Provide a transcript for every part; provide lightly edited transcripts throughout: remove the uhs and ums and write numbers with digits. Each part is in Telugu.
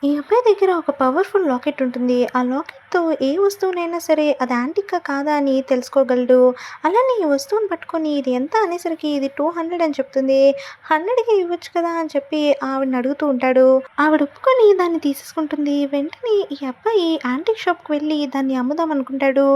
ఈ అబ్బాయి దగ్గర ఒక పవర్‌ఫుల్ లాకెట్ ఉంటుంది. ఆ లాకెట్‌తో ఏ వస్తువునైనా సరే అది యాంటికా కాదా అని తెలుసుకోగలడు. అలానే ఈ వస్తువుని పట్టుకొని ఇది ఎంత అనేసరికి ఇది 200 అని చెప్తుంది. 100కి ఇవ్వచ్చు కదా! అని చెప్పి ఆవిడని అడుగుతూ ఉంటాడు. ఆవిడ ఒప్పుకొని దాన్ని తీసేసుకుంటుంది. వెంటనే ఈ అబ్బాయి యాంటిక్ షాప్‌కి వెళ్ళి దాన్ని అమ్ముదాం అనుకుంటాడు.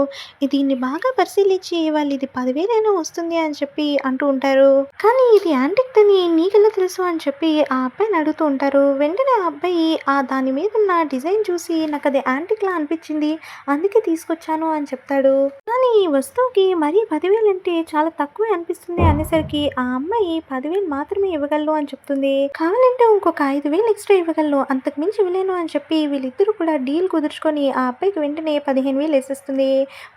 దీన్ని బాగా పరిశీలించి వాళ్ళు ఇది 10,000 వస్తుంది అని చెప్పి అంటూ ఉంటారు. కానీ ఇది యాంటిక్‌దని నీకెలా తెలుసు అని చెప్పి ఆ అబ్బాయిని అడుగుతూ ఉంటారు. వెంటనే ఆ అబ్బాయి దాని మీదున్న డిజైన్ చూసి నాకది యాంటిక్‌లా అనిపించింది. అందుకే తీసుకొచ్చాను అని చెప్తాడు. కానీ ఈ వస్తువుకి మరీ 10,000 అంటే చాలా తక్కువే అనిపిస్తుంది అనేసరికి ఆ అమ్మాయి 10,000 మాత్రమే ఇవ్వగలను అని చెప్తుంది. కావాలంటే ఇంకొక 5,000 ఎక్స్‌ట్రా ఇవ్వగలను. అంతకు మించి ఇవ్వలేను అని చెప్పి వీళ్ళిద్దరూ కూడా డీల్ కుదుర్చుకొని ఆ అబ్బాయికి వెంటనే 15,000 ఎసేస్తుంది.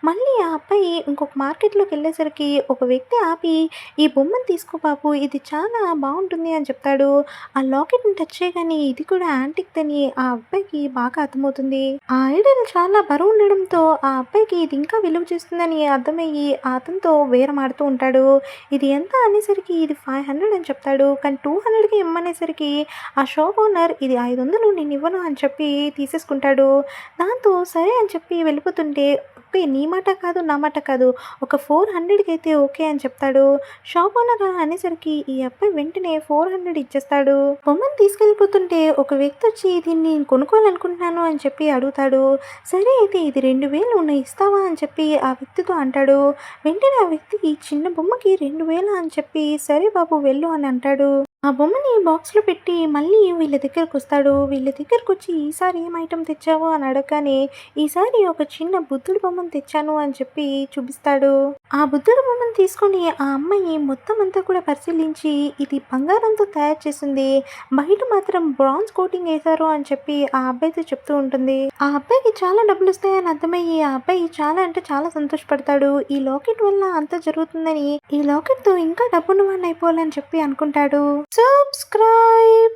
మళ్ళీ ఆ అబ్బాయి ఇంకొక మార్కెట్‌లోకెళ్ళేసరికి ఒక వ్యక్తి ఆపి "ఈ బొమ్మను తీసుకో బాబు ఇది చాలా బావుంటుంది" అని చెప్తాడు. ఆ లాకెట్‌ని టచ్ చేయగానే ఇది కూడా యాంటిక్‌దని ఆ అబ్బాయికి బాగా అర్థమవుతుంది. ఆ ఐడల్ చాలా బరువుండడంతో ఆ అబ్బాయికి ఇది ఇంకా విలువ చేస్తుందని అర్థమయ్యి అతనితో బేరమాడుతూ ఉంటాడు. ఇది ఎంత అనేసరికి ఇది 500 అని చెప్తాడు. కానీ 200కి ఇమ్మనేసరికి ఆ షాప్ ఓనర్ ఇది 500 నేనివ్వను అని చెప్పి తీసేసుకుంటాడు. దాంతో సరే అని చెప్పి వెళ్ళిపోతుంటే ఓకే. నీ మాట కాదు, నా మాట కాదు. ఒక 400కి అయితే ఓకే అని చెప్తాడు. షాప్ ఓనర్ అలా అనేసరికి ఈ అబ్బాయి వెంటనే 400 ఇచ్చేస్తాడు. బొమ్మను తీసుకెళ్ళిపోతుంటే ఒక వ్యక్తి వచ్చి దీన్ని నేను కొనుక్కోవాలనుకుంటున్నాను అని చెప్పి అడుగుతాడు. సరే అయితే ఇది 2,000 నువ్వు ఇస్తావా అని చెప్పి ఆ వ్యక్తితో అంటాడు. వెంటనే ఆ వ్యక్తి ఈ చిన్న బొమ్మకి 2,000 అని చెప్పి సరే బాబు వెళ్ళు అని అంటాడు. ఆ బొమ్మని బాక్స్‌లో పెట్టి మళ్ళీ వీళ్ళ దగ్గరకొస్తాడు. వీళ్ళ దగ్గరకొచ్చి ఈసారి ఏం ఐటెమ్ తెచ్చావు అని అడగగానే ఈసారి ఒక చిన్న బుద్ధుడి బొమ్మను తెచ్చాను అని చెప్పి చూపిస్తాడు. ఆ బుద్ధుడి బొమ్మను తీసుకొని ఆ అమ్మాయి మొత్తం అంతా కూడా పరిశీలించి ఇది బంగారంతో తయారు చేసింది. బయట మాత్రం బ్రాంజ్ కోటింగ్ ఏశారు అని చెప్పి ఆ అబ్బాయితో చెప్తూ ఉంటుంది. ఆ అబ్బాయికి చాలా డబ్బులొస్తాయని అర్థమయ్యి ఆ అబ్బాయి చాలా అంటే చాలా సంతోషపడతాడు. ఈ లాకెట్ వల్ల అంతా జరుగుతుందని, ఈ లాకెట్‌తో ఇంకా డబ్బున్నవాడిని అయిపోవాలని చెప్పి అనుకుంటాడు. సబ్స్క్రైబ్.